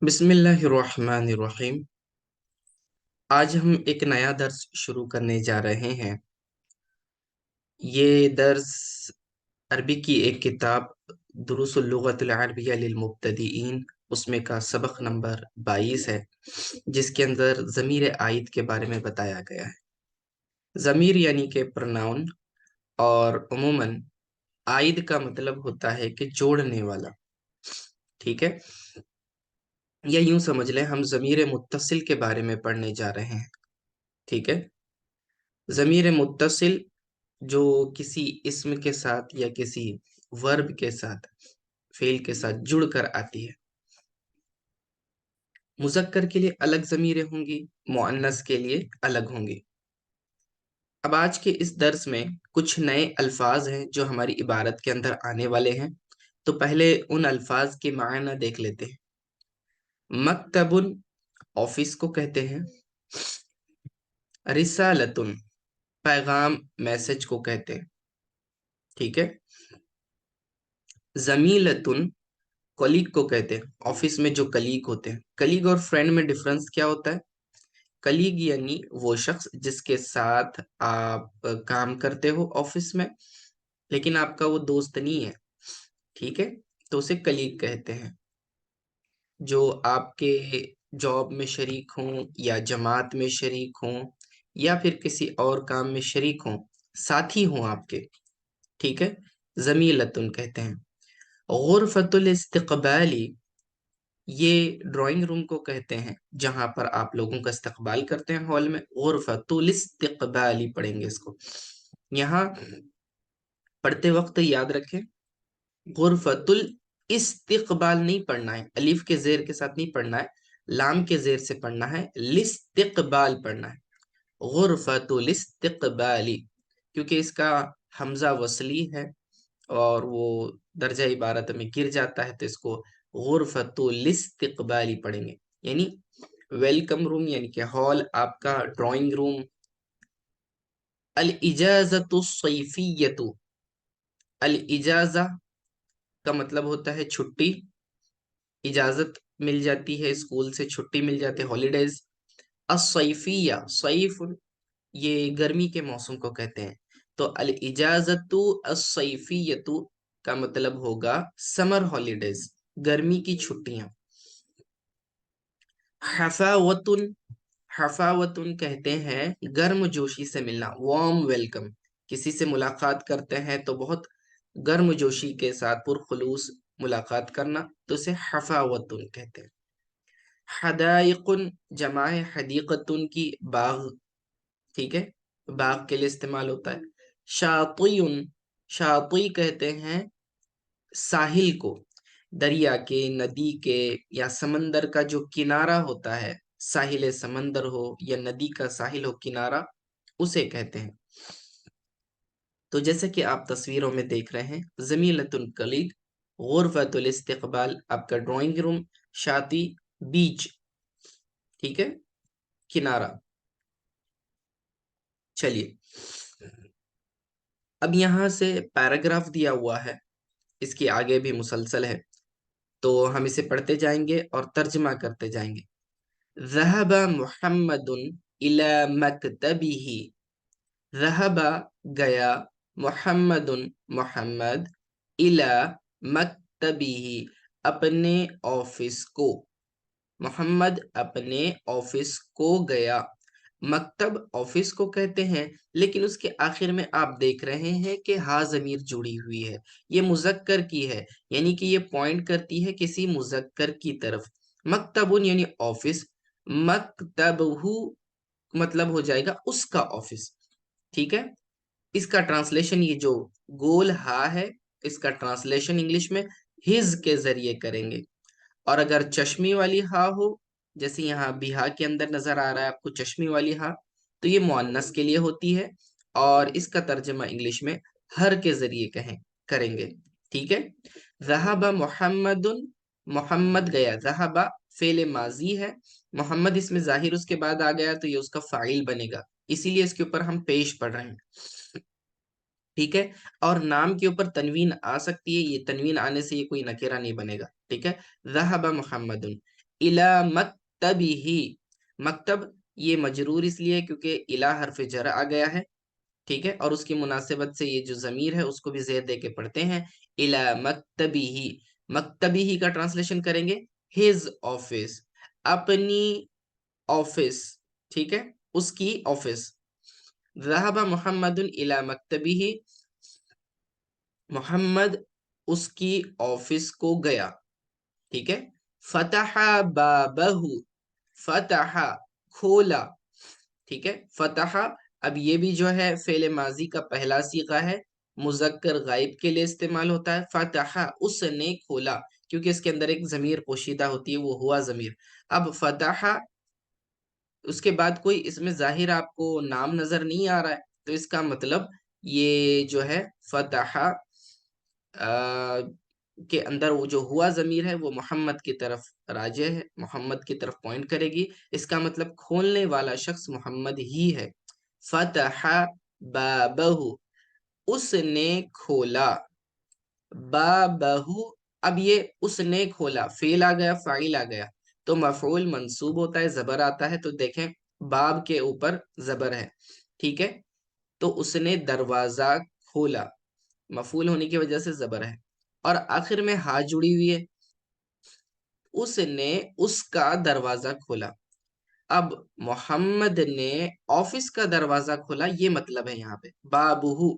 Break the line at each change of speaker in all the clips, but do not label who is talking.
بسم اللہ الرحمن الرحیم۔ آج ہم ایک نیا درس شروع کرنے جا رہے ہیں۔ یہ درس عربی کی ایک کتاب دروس اللغت العربیہ للمبتدئین، اس میں کا سبق نمبر 22 ہے، جس کے اندر ضمیر عائد کے بارے میں بتایا گیا ہے۔ ضمیر یعنی کہ پرناؤن، اور عموماً عائد کا مطلب ہوتا ہے کہ جوڑنے والا، ٹھیک ہے؟ یا یوں سمجھ لیں ہم ضمیر متصل کے بارے میں پڑھنے جا رہے ہیں، ٹھیک ہے؟ ضمیر متصل جو کسی اسم کے ساتھ یا کسی ورب کے ساتھ، فعل کے ساتھ جڑ کر آتی ہے۔ مذکر کے لیے الگ ضمیریں ہوں گی، مؤنث کے لیے الگ ہوں گی۔ اب آج کے اس درس میں کچھ نئے الفاظ ہیں جو ہماری عبارت کے اندر آنے والے ہیں، تو پہلے ان الفاظ کے معنی دیکھ لیتے ہیں۔ مکتب، آفس کو کہتے ہیں۔ رسالتن، پیغام، میسج کو کہتے ہیں، ٹھیک ہے؟ زمیلتن، کلیگ کو کہتے ہیں۔ آفس میں جو کلیگ ہوتے ہیں، کلیگ اور فرینڈ میں ڈفرنس کیا ہوتا ہے؟ کلیگ یعنی وہ شخص جس کے ساتھ آپ کام کرتے ہو آفس میں، لیکن آپ کا وہ دوست نہیں ہے، ٹھیک ہے؟ تو اسے کلیگ کہتے ہیں۔ جو آپ کے جاب میں شریک ہوں یا جماعت میں شریک ہوں یا پھر کسی اور کام میں شریک ہوں، ساتھی ہوں آپ کے، ٹھیک ہے؟ زمیلتن کہتے ہیں۔ غرفۃ الاستقبالی، یہ ڈرائنگ روم کو کہتے ہیں جہاں پر آپ لوگوں کا استقبال کرتے ہیں، ہال میں۔ غرفۃ الاستقبالی پڑھیں گے اس کو۔ یہاں پڑھتے وقت یاد رکھیں، غرفۃ الاستقبال نہیں پڑھنا ہے، الف کے زیر کے ساتھ نہیں پڑھنا ہے، لام کے زیر سے پڑھنا ہے، الاستقبال پڑھنا ہے، غرفۃ الاستقبالی، کیونکہ اس کا حمزہ وصلی ہے اور وہ درجہ عبارت میں گر جاتا ہے، تو اس کو غرفۃ الاستقبالی پڑھیں گے، یعنی ویلکم روم، یعنی کہ ہال آپ کا، ڈرائنگ روم۔ الاجازۃ الصیفیۃ، الاجازہ کا مطلب ہوتا ہے چھٹی، اجازت مل جاتی ہے، اسکول سے چھٹی مل جاتی ہے، ہالیڈیز۔ الصیفیہ، صیف یہ گرمی کے موسم کو کہتے ہیں، تو الاجازت الصیفیۃ کا مطلب ہوگا سمر ہالیڈیز، گرمی کی چھٹیاں۔ حفاوتن، حفاوتن کہتے ہیں گرم جوشی سے ملنا، وارم ویلکم۔ کسی سے ملاقات کرتے ہیں تو بہت گرم جوشی کے ساتھ پرخلوص ملاقات کرنا، تو اسے حفاوتن کہتے ہیں۔ حدائقن، جمع حدیقتن کی، باغ، ٹھیک ہے؟ باغ کے لیے استعمال ہوتا ہے۔ شاطئن، شاطئ کہتے ہیں ساحل کو، دریا کے، ندی کے یا سمندر کا جو کنارہ ہوتا ہے، ساحل سمندر ہو یا ندی کا ساحل ہو کنارہ، اسے کہتے ہیں۔ تو جیسے کہ آپ تصویروں میں دیکھ رہے ہیں، زمیلۃ الکلیگ، غرفۃ الاستقبال آپ کا ڈرائنگ روم، شاطئ بیچ، ٹھیک ہے، کنارہ۔ چلیے اب یہاں سے پیراگراف دیا ہوا ہے، اس کی آگے بھی مسلسل ہے، تو ہم اسے پڑھتے جائیں گے اور ترجمہ کرتے جائیں گے۔ ذهب محمد الى مکتبه، ذهب گیا، محمد محمد، الى مکتبه اپنے آفس کو، محمد اپنے آفس کو گیا۔ مکتب آفس کو کہتے ہیں، لیکن اس کے آخر میں آپ دیکھ رہے ہیں کہ ہا ضمیر جڑی ہوئی ہے، یہ مذکر کی ہے، یعنی کہ یہ پوائنٹ کرتی ہے کسی مذکر کی طرف۔ مکتبن یعنی آفس، مکتبہ مطلب ہو جائے گا اس کا آفس، ٹھیک ہے؟ اس کا ٹرانسلیشن، یہ جو گول ہا ہے، اس کا ٹرانسلیشن انگلش میں ہز کے ذریعے کریں گے، اور اگر چشمی والی ہا ہو، جیسے یہاں بیہا کے اندر نظر آ رہا ہے آپ کو چشمی والی ہا، تو یہ مؤنث کے لیے ہوتی ہے، اور اس کا ترجمہ انگلش میں ہر کے ذریعے کریں گے، ٹھیک ہے؟ ذہب محمد، محمد گیا، ذہب فعل ماضی ہے، محمد اس میں ظاہر اس کے بعد آ گیا تو یہ اس کا فاعل بنے گا، اسی لیے اس کے اوپر ہم پیش پڑھ رہے ہیں، ٹھیک ہے؟ اور نام کے اوپر تنوین آ سکتی ہے، یہ تنوین آنے سے یہ کوئی نکرہ نہیں بنے گا، ٹھیک ہے؟ ذہب محمد इला मक्तबिही, मकतब ये मजरूर इसलिए क्योंकि इला हरफ जर आ गया है, ठीक है, और उसकी मुनासिबत से ये जो ज़मीर है उसको भी ज़ेर दे के पढ़ते हैं, इला मक्तबिही। मक्तबिही का ट्रांसलेशन करेंगे हिज ऑफिस, अपनी ऑफिस, ठीक है, उसकी ऑफिस। ज़हबा मुहम्मदुन इला मक्तबिही, मोहम्मद उसकी ऑफिस को गया, ठीक है। फतहा बाबहू, फतहा खोला, ठीक है। फतहा, अब ये भी जो है फेले माजी का पहला सीगा है, मुजक्कर गायब के लिए इस्तेमाल होता है। फतहा उसने खोला, क्योंकि इसके अंदर एक जमीर पोशीदा होती है, वो हुआ जमीर। अब फतहा, उसके बाद कोई इसमें जाहिर आपको नाम नजर नहीं आ रहा है, तो इसका मतलब ये जो है फतहा के अंदर वो जो हुआ जमीर है वो मोहम्मद की तरफ राजे है, मोहम्मद की तरफ पॉइंट करेगी। इसका मतलब खोलने वाला शख्स मोहम्मद ही है। फतहा बाबहू, उसने खोला, बाबहू, अब ये उसने खोला, फेल आ गया, फाइल आ गया, तो मफऊल मंसूब होता है, जबर आता है, तो देखें बाब के ऊपर जबर है, ठीक है। तो उसने दरवाजा खोला, मफूल होने की वजह से जबर है, और आखिर में हा जुड़ी हुई है, उसने उसका दरवाजा खोला। अब मोहम्मद ने ऑफिस का दरवाजा खोला, ये मतलब है यहाँ पे बाबूहू,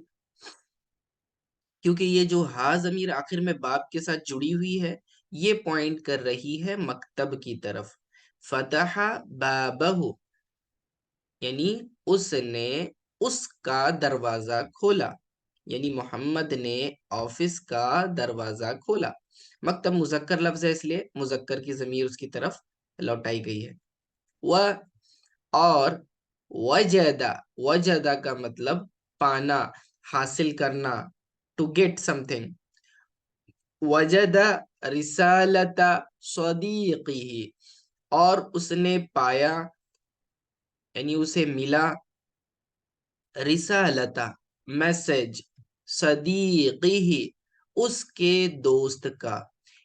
क्योंकि ये जो हा जमीर आखिर में बाब के साथ जुड़ी हुई है, ये पॉइंट कर रही है मकतब की तरफ। फतहा बाबहू, यानी उसने उसका दरवाजा खोला, यानी मोहम्मद ने ऑफिस का दरवाजा खोला। मकतब मुजक्कर लफ्ज है, इसलिए मुजक्कर की जमीर उसकी तरफ लौटाई गई है। वह, और वजदा, वजदा का मतलब पाना, हासिल करना, टू गेट समथिंग। वजदा रिसालता सदीक़िही, और उसने पाया, यानी उसे मिला, रिसालता मैसेज, सदीक़िही उसके दोस्त का,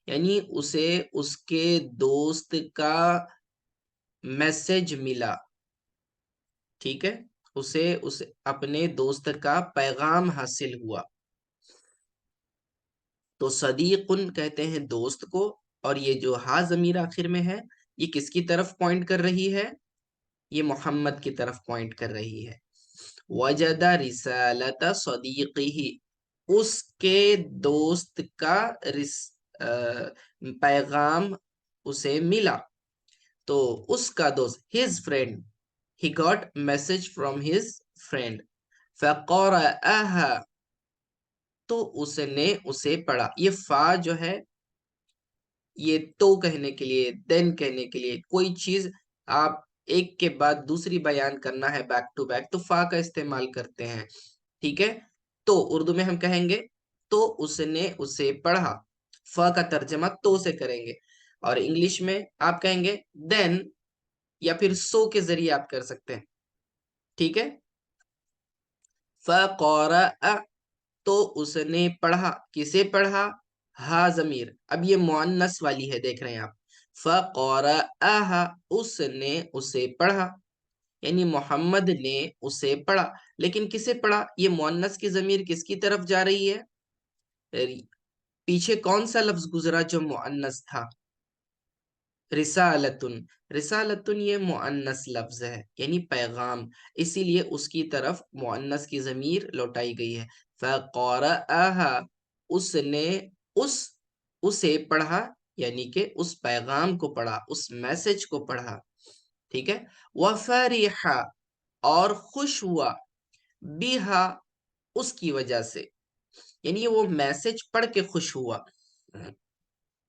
यानी उसे उसके दोस्त का मैसेज मिला, ठीक है, उसे अपने दोस्त का पैगाम हासिल हुआ। तो सदीकुन कहते हैं दोस्त को, और ये जो हा जमीर आखिर में है, ये किसकी तरफ पॉइंट कर रही है? ये मोहम्मद की तरफ पॉइंट कर रही है। वजदा रिसालता सदीक़िही, उसके दोस्त का पैगाम उसे मिला। तो उसका दोस्त, his friend, he got message from his friend, फक़रअहा, तो उसने उसे पढ़ा। ये फा जो है, ये तो कहने के लिए, देन कहने के लिए, कोई चीज आप एक के बाद दूसरी बयान करना है बैक टू बैक, तो फा का इस्तेमाल करते हैं, ठीक है। तो उर्दू में हम कहेंगे तो उसने उसे पढ़ा, फ का तर्जमा तो से करेंगे, और इंग्लिश में आप कहेंगे देन, या फिर सो के जरिए आप कर सकते हैं, ठीक है। फ़क़रअ, तो उसने पढ़ा, किसे पढ़ा? हा जमीर, अब ये मुअन्नस वाली है, देख रहे हैं आप। फ़क़रअहा, उसने उसे पढ़ा, यानी मोहम्मद ने उसे पढ़ा, लेकिन किसे पढ़ा? ये मुअन्नस की जमीर किसकी तरफ जा रही है? पीछे कौन सा लफ्ज गुजरा जो मुअन्नस था? रिसालतुन, रिसालतुन ये मुअन्नस लफ्ज है, यानी पैगाम, इसीलिए उसकी तरफ मुअन्नस की जमीर लौटाई गई है। फ़क़रअहा, उसने उस उसे पढ़ा, यानी कि उस पैगाम को पढ़ा, उस मैसेज को पढ़ा, ठीक है। वफ़रिहा, और खुश हुआ, बिहा, उसकी वजह से, यानी वो मैसेज पढ़ के खुश हुआ,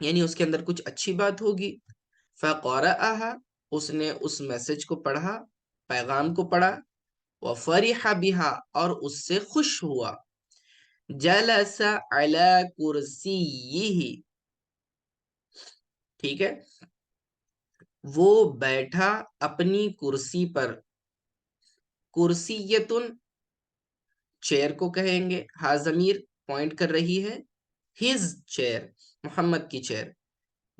यानी उसके अंदर कुछ अच्छी बात होगी। फ़क़रअहा, उसने उस मैसेज को पढ़ा, पैगाम को पढ़ा। व फरिहा बिहा, और उससे खुश हुआ। जलस अला कुर्सिय्यिही, ठीक है, वो बैठा अपनी कुर्सी पर। कुर्सियतुन चेयर को कहेंगे, हा ज़मीर पॉइंट कर रही है हिज चेयर, मोहम्मद की चेयर।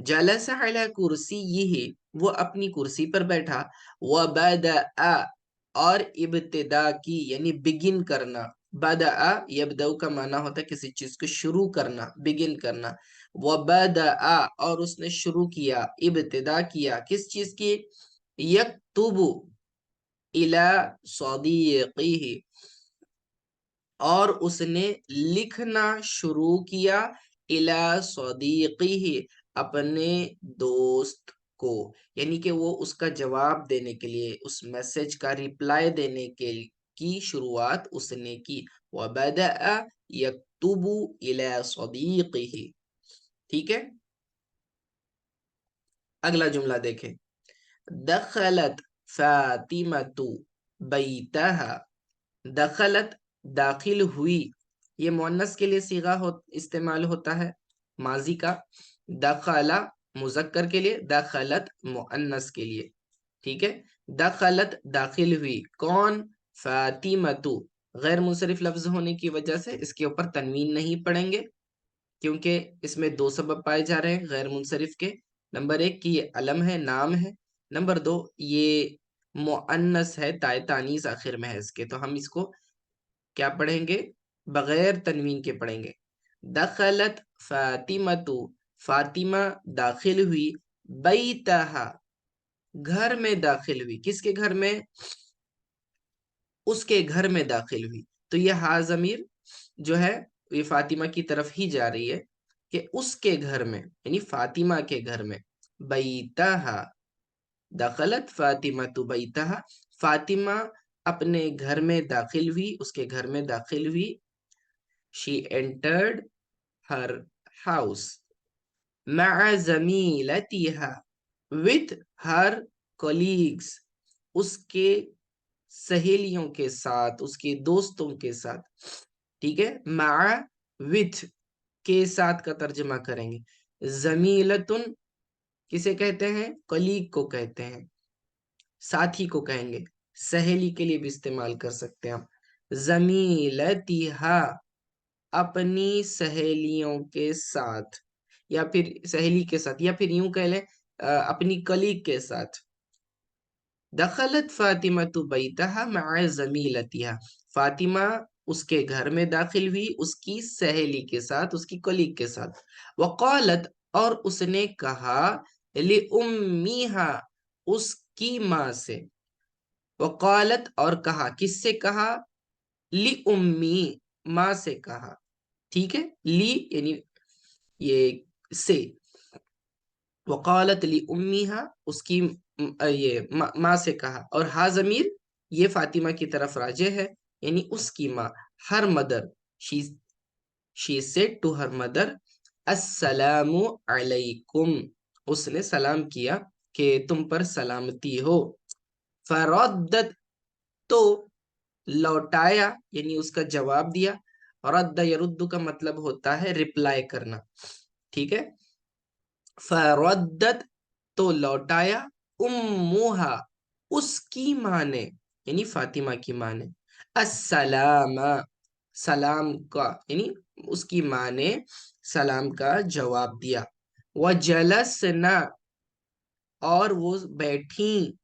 जलस अला कुर्सीय्यिही, वो अपनी कुर्सी पर बैठा, वबदअ, और इब्तिदा की यानी बिगिन करना, बदअ यबदउ का माना होता है किसी चीज को शुरू करना, बिगिन करना, वबदअ, और उसने शुरू किया, इब्तिदा किया किस चीज की, यक्तुबु इला सदीक़िही, और उसने लिखना शुरू किया, इला सदीक़िही, अपने दोस्त को, यानी कि वो उसका जवाब देने के लिए, उस मैसेज का रिप्लाई देने के की शुरुआत उसने की, वबदअ यक्तुबु इला सदीक़िही। ठीक है, अगला जुमला देखें, दखलत फातिमतु बैतहा, दखलत दाखिल हुई, ये मुअन्नस के लिए सीगा इस्तेमाल होता है माजी का, दखला मुजक्कर के लिए, दखलत मुअन्नस के लिए। ठीक है, दखलत दाखिल हुई, कौन, फातिमतु, गैर मुंसरिफ लफ्ज होने की वजह से इसके ऊपर तनवीन नहीं पड़ेंगे, क्योंकि इसमें दो सबब पाए जा रहे हैं गैर मुंसरिफ के। नंबर एक कि ये अलम है, नाम है। नंबर दो, ये मुअन्नस है, ताए तानीस आखिर में है इसके, तो हम इसको क्या पढ़ेंगे, बगैर तनवीन के पढ़ेंगे। दखलत फातिमतु, फातिमा दाखिल हुई, बैतहा, घर में दाखिल हुई, किसके घर में, उसके घर में दाखिल हुई। तो यह हा ज़मीर जो है ये फातिमा की तरफ ही जा रही है कि उसके घर में, यानी फातिमा के घर में, बैतहा, दखलत फातिमा तु बैतहा, फातिमा अपने घर में दाखिल हुई, उसके घर में दाखिल हुई, शी एंटर्ड हर हाउस, मअ ज़मीलतिहा, विथ हर कोलीग्स, उसके सहेलियों के साथ, उसके दोस्तों के साथ। ठीक है, मअ विथ के साथ का तर्जमा करेंगे। जमीलतुन किसे कहते हैं, कलीग को कहते हैं, साथी को कहेंगे, सहेली के लिए भी इस्तेमाल कर सकते हैं हम। जमीलतिहा, अपनी सहेलियों के साथ, या फिर सहेली के साथ, या फिर यूं कह लें अपनी कलीग के साथ। दखलत फातिमा तु बैतहा मअ ज़मीलतिहा, फातिमा उसके घर में दाखिल हुई, उसकी सहेली के साथ, उसकी कलीग के साथ। वक़ालत, और उसने कहा, लि उम्मीहा, उसकी माँ से। वक़ालत, और कहा, किससे कहा, लि उम्मी, माँ से कहा। ठीक है, ली यानी ये से, वक़ालत लि उम्मीहा, उसकी ये माँ से कहा, और हा ज़मीर ये फातिमा की तरफ राजे है, यानी उसकी माँ, her mother, she she said to her mother, अस्सलामु अलैकुम, उसने सलाम किया कि तुम पर सलामती हो। फरद्दत, तो लौटाया यानी उसका जवाब दिया, रद्द यरुद्दु का मतलब होता है रिप्लाई करना। ठीक है, फरद्दत, तो लौटाया, उम्मुहा, उसकी माँ ने, यानी फातिमा की माँ ने, अस्सलामा, सलाम का, यानी उसकी माँ ने सलाम का जवाब दिया। वजलसना, और वो बैठी,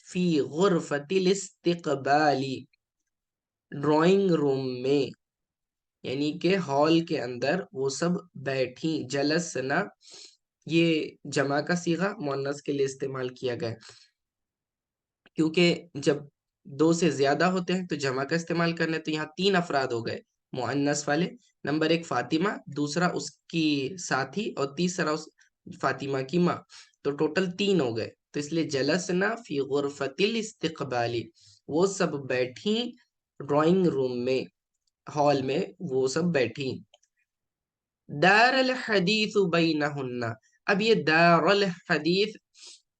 फी गुरफतिल इस्तिकबाली, ड्राइंग रूम में, यानी कि हॉल के अंदर वो सब बैठी। जलसना ये जमा का सीगा मुअन्नस के लिए इस्तेमाल किया गया है, क्योंकि जब दो से ज्यादा होते हैं तो जमा का इस्तेमाल करने, तो यहाँ तीन अफराद हो गए मुअन्नस वाले। नंबर एक फातिमा, दूसरा उसकी साथी, और तीसरा उस फातिमा की माँ, तो टोटल तीन हो गए। तो इसलिए जलसना फी गुरफतिल इस्तिकबाली, वो सब बैठी ड्राइंग रूम में, हॉल में वो सब बैठी। दारल हदीस बैनहुन्ना, अब ये दारल हदीस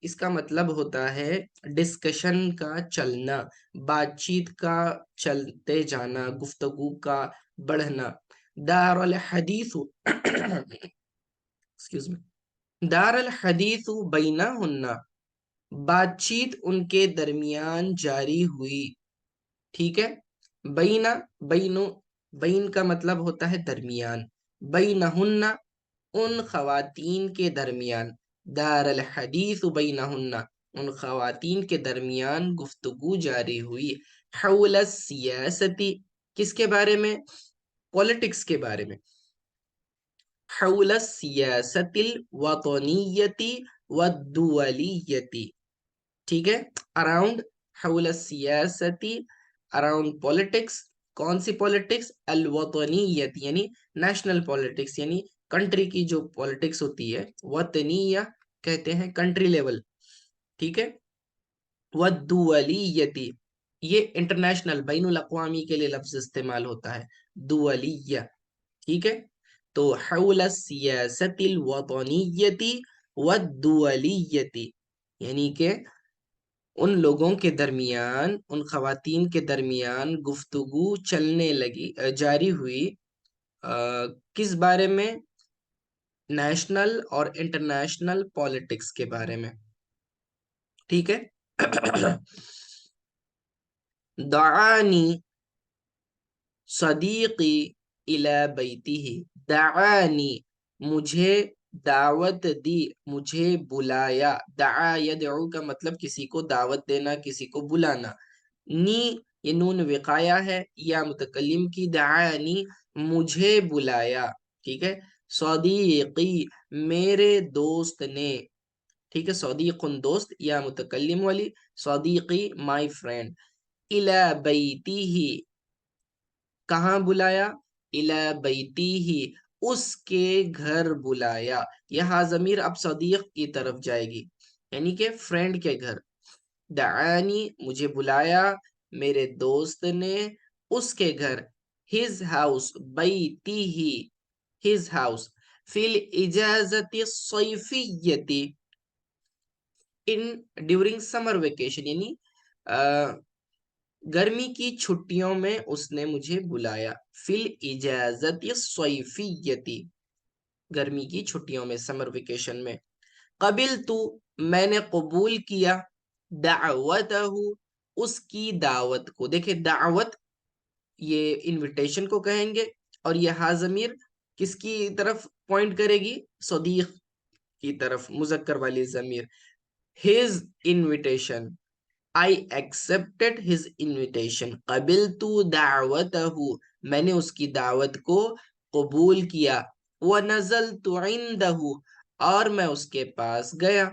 इसका मतलब होता है डिस्कशन का चलना, बातचीत का चलते जाना, गुफ्तगू का बढ़ना। दारल हदीस एक्सक्यूज मी, दारल हदीस बैनहुन्ना, बातचीत उनके दरमियान जारी हुई। ठीक है, बैना, बैनो, बैन का मतलब होता है दरमियान, बैनहुन्ना, उन खवातीन के दरमियान, دار الحدیث بینہن، ان خواتین کے درمیان گفتگو جاری ہوئی، حول السیاستی، کس کے بارے میں؟ پولیٹکس کے بارے میں، حول السیاست الوطنیتی والدولیتی، ٹھیک ہے، اراؤنڈ، حول السیاستی، اراؤنڈ پولیٹکس، کون سی پولیٹکس؟ الوطنیت یعنی نیشنل پولیٹکس، یعنی کنٹری کی جو پولیٹکس ہوتی ہے، وطنیہ کہتے ہیں کنٹری لیول، ٹھیک ہے، والدولیتی، یہ انٹرنیشنل بین الاقوامی کے لیے لفظ استعمال ہوتا ہے، دولیہ، ٹھیک ہے، تو حول السیاست الوطنیتی والدولیتی، یعنی کہ ان لوگوں کے درمیان، ان خواتین کے درمیان گفتگو چلنے لگی، جاری ہوئی، کس بارے میں؟ نیشنل اور انٹرنیشنل پولیٹکس کے بارے میں، ٹھیک ہے۔ دعانی صدیقی الی بیتہ، دعانی، مجھے دعوت دی، مجھے بلایا، دعا یدعو کا مطلب کسی کو دعوت دینا، کسی کو بلانا، نی یہ نون وقایا ہے یا متکلم کی، دعانی مجھے بلایا، ٹھیک ہے، صدیقی میرے دوست نے، ٹھیک ہے، صدیق دوست یا متکلم والی، صدیقی مائی فرینڈ، الی بیتہ کہاں بلایا؟ الی بیتہ اس کے گھر بلایا، یہاں ضمیر اب صدیق کی طرف جائے گی، یعنی کہ فرینڈ کے گھر، دعانی مجھے بلایا میرے دوست نے اس کے گھر، his house بیتہ his house، فی الاجازت الصیفیتی in during summer vacation، یعنی گرمی کی چھٹیوں میں اس نے مجھے بلایا، فی الاجازت الصیفیتی گرمی کی چھٹیوں میں، سمر ویکیشن میں، قبلت میں نے قبول کیا، دعوتہ اس کی دعوت کو، دیکھیں دعوت یہ انویٹیشن کو کہیں گے، اور یہ ہا ضمیر کس کی طرف پوائنٹ کرے گی؟ صدیق کی طرف، مذکر والی ضمیر، his invitation، I accepted his invitation، قبلت دعوتہ میں نے اس کی دعوت کو قبول کیا، وَنَزَلْتُ عِنْدَهُ اور میں اس کے پاس گیا،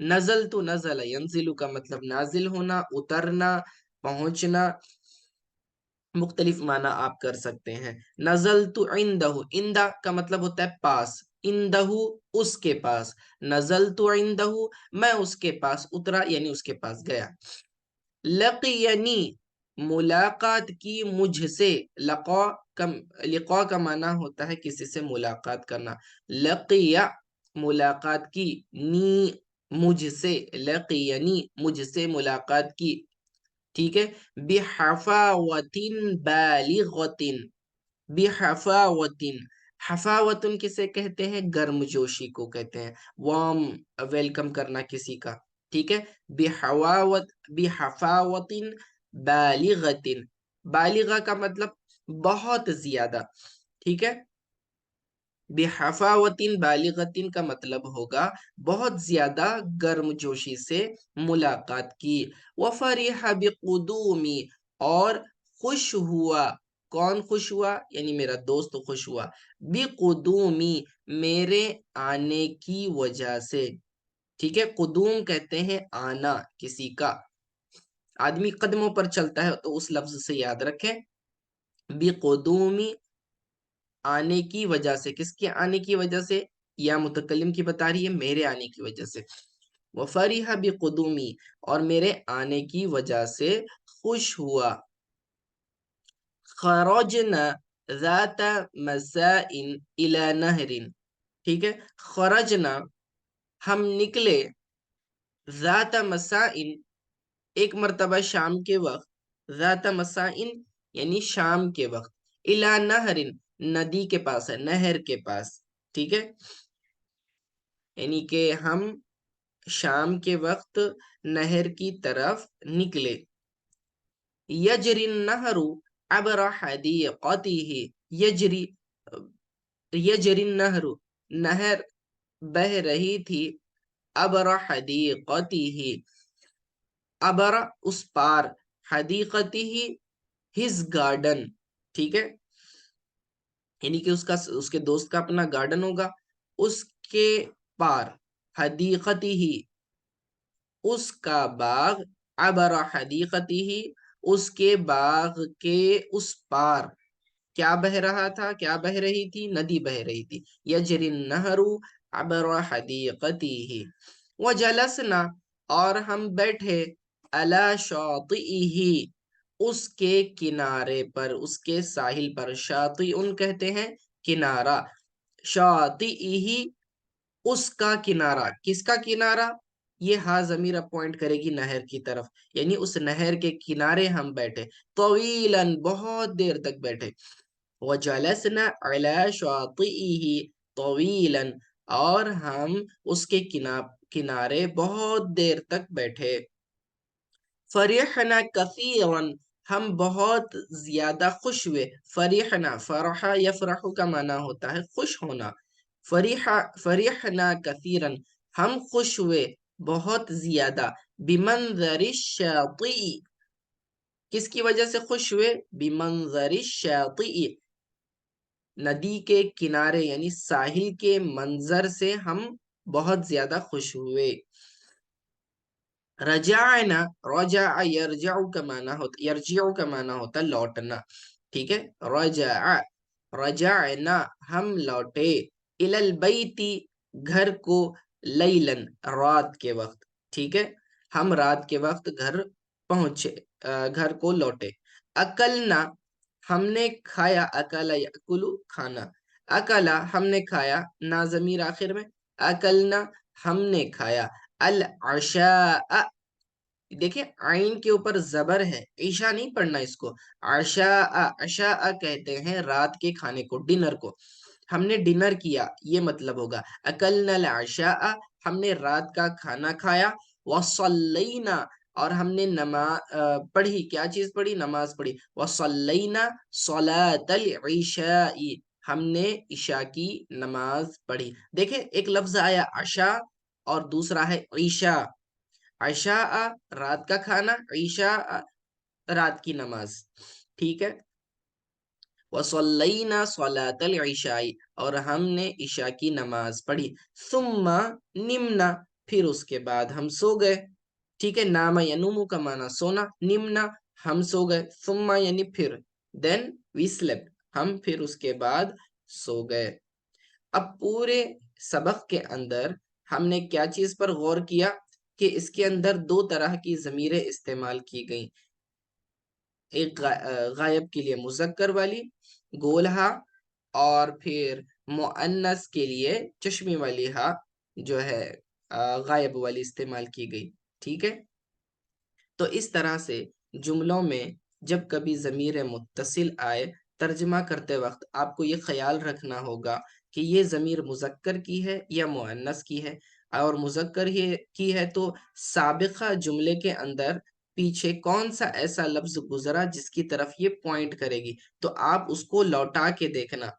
نزلت نزل ینزل کا مطلب نازل ہونا، اترنا، پہنچنا، مختلف معنی آپ کر سکتے ہیں، نزلت عندہ، عندہ کا مطلب ہوتا ہے پاس، عندہ اس کے پاس، نزلت عندہ میں اس کے پاس اترا یعنی اس کے پاس گیا، لقینی ملاقات کی مجھ سے، لقاء کا معنی ہوتا ہے کسی سے ملاقات کرنا، لقیہ ملاقات کی، نی مجھ سے، لقینی مجھ سے ملاقات کی، ٹھیک ہے، بحفاوت بالغت، بحفاوت، حفاوتن کسے کہتے ہیں؟ گرم جوشی کو کہتے ہیں، وارم ویلکم کرنا کسی کا، ٹھیک ہے، بحفاوت بالغت، بالغہ کا مطلب بہت زیادہ، ٹھیک ہے، بحفاوت بالغت کا مطلب ہوگا بہت زیادہ گرم جوشی سے ملاقات کی، وفرح بقدومی اور خوش ہوا، کون خوش ہوا؟ یعنی میرا دوست خوش ہوا، بقدومی میرے آنے کی وجہ سے، ٹھیک ہے، قدوم کہتے ہیں آنا کسی کا، آدمی قدموں پر چلتا ہے تو اس لفظ سے یاد رکھیں، بقدومی آنے کی وجہ سے، کس کے آنے کی وجہ سے؟ یا متکلم کی بتا رہی ہے میرے آنے کی وجہ سے، وفرح بقدومی اور میرے آنے کی وجہ سے خوش ہوا، خرجنا ذات مساء الى نہر، ٹھیک ہے، خرجنا ہم نکلے، ذات مساء ایک مرتبہ شام کے وقت، ذات مساء یعنی شام کے وقت، الى نہر ندی کے پاس ہے، نہر کے پاس، ٹھیک ہے، یعنی کہ ہم شام کے وقت نہر کی طرف نکلے، یجری النہر عبر حدیقتہ، یجری، یجری النہر نہر بہ رہی تھی، अबर हदीक़तिही, अबर उस पार, हदीक़तिही हिज गार्डन, ठीक है, यानी कि उसका उसके दोस्त का अपना गार्डन होगा, उसके पार, हदीक़तिही उसका बाग, अबर हदीक़तिही उसके बाग के उस पार, क्या बह रहा था, क्या बह रही थी, नदी बह रही थी, यजरी नहरू अबर हदीक़तिही, वजलसना और हम बैठे, अला शातिही उसके किनारे पर, उसके साहिल पर, शाति उन कहते हैं किनारा, शातिही उसका किनारा, किसका किनारा, ये हा जमीर अब पॉइंट करेगी नहर की तरफ, यानी उस नहर के किनारे हम बैठे, तवीलन बहुत देर तक बैठे, वजलसना अला शातिही तवीलन और हम उसके किनारे बहुत देर तक बैठे, फरिहना कसीरन हम बहुत ज्यादा खुश हुए, फरिहना फरहा यफरहु का माना होता है खुश होना, फरिहना कसीरन हम खुश हुए बहुत ज्यादा, बिमंजरि शाती किसकी वजह से खुश हुए, बिमंजरि शाती नदी के किनारे यानी साहिल के मंजर से हम बहुत ज्यादा खुश हुए, रजाना, रजा यरजाउ का माना होता, यरजिउ का माना होता लौटना, ठीक है, रजा, रजाना हम लौटे, इलल बैती घर को, लैलन रात के वक्त, ठीक है, हम रात के वक्त घर पहुंचे, घर को लौटे, अकलना हमने खाया, अकला यकुलु खाना, अकला हमने खाया, ना ज़मीर आखिर में, अकलना हमने खाया, अल अशा, देखिए आइन के ऊपर जबर है, ईशा नहीं पढ़ना इसको, आशा, अशा कहते हैं रात के खाने को, डिनर को, हमने डिनर किया ये मतलब होगा, अकलनल आशा हमने रात का खाना खाया, वसल्लैना और हमने नमाज पढ़ी, क्या चीज पढ़ी, नमाज पढ़ी, वसल्लैना सलातल इशाई हमने ईशा की नमाज पढ़ी, देखे एक लफ्ज आया अशा और दूसरा है ईशा, अशा रात का खाना, ईशा रात की नमाज, ठीक है, वसल्लैना सलातल इशाई और हमने ईशा की नमाज पढ़ी, सुम्मा निम्ना फिर उसके बाद हम सो गए, ठीक है, नामा यनुमु का माना सोना, निम्ना हम सो गए, सुम्मा यानी फिर, देन वी स्लेप्ट हम फिर उसके बाद सो गए। अब पूरे सबक के अंदर हमने क्या चीज पर गौर किया कि इसके अंदर दो तरह की ज़मीरें इस्तेमाल की गई, एक गायब के लिए मुज़क्कर वाली गोल हा, और फिर मुअन्नस के लिए चश्मे वाली हा जो है गायब वाली इस्तेमाल की गई, ठीक है, तो इस तरह से जुमलों में जब कभी ज़मीर मुत्तसिल आए, तर्जमा करते वक्त आपको ये ख्याल रखना होगा कि ये ज़मीर मुज़क्कर की है या मुअन्नस की है, और मुज़क्कर ही की है तो साबिक़ा जुमले के अंदर पीछे कौन सा ऐसा लफ्ज़ गुज़रा जिसकी तरफ ये पॉइंट करेगी, तो आप उसको लौटा के देखना,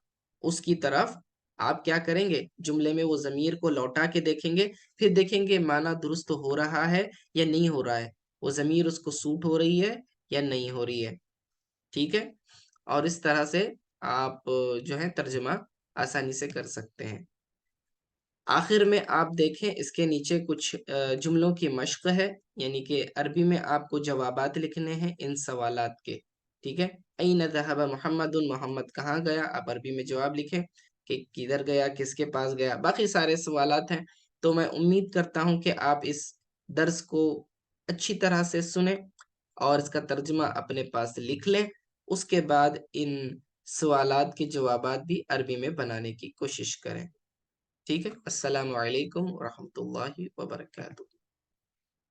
उसकी तरफ आप क्या करेंगे, जुमले में वो ज़मीर को लौटा के देखेंगे, फिर देखेंगे माना दुरुस्त हो रहा है या नहीं हो रहा है, वो ज़मीर उसको सूट हो रही है या नहीं हो रही है, ठीक है, और इस तरह से आप जो है तर्जमा आसानी से कर सकते हैं। आखिर में आप देखें इसके नीचे कुछ जुमलों की मश्क है, यानी कि अरबी में आपको जवाबात लिखने हैं इन सवालात के, ठीक है, ऐन ज़हब मुहम्मदुन मोहम्मद कहाँ गया, आप अरबी में जवाब लिखें कि किधर गया, किसके पास गया, बाकी सारे सवालात हैं। तो मैं उम्मीद करता हूँ कि आप इस दर्स को अच्छी तरह से सुने और इसका तर्जुमा अपने पास लिख लें, उसके बाद इन सवालात के जवाबात भी अरबी में बनाने की कोशिश करें, ठीक है। अस्सलामु अलैकुम रहमतुल्लाहि व बरकातहू।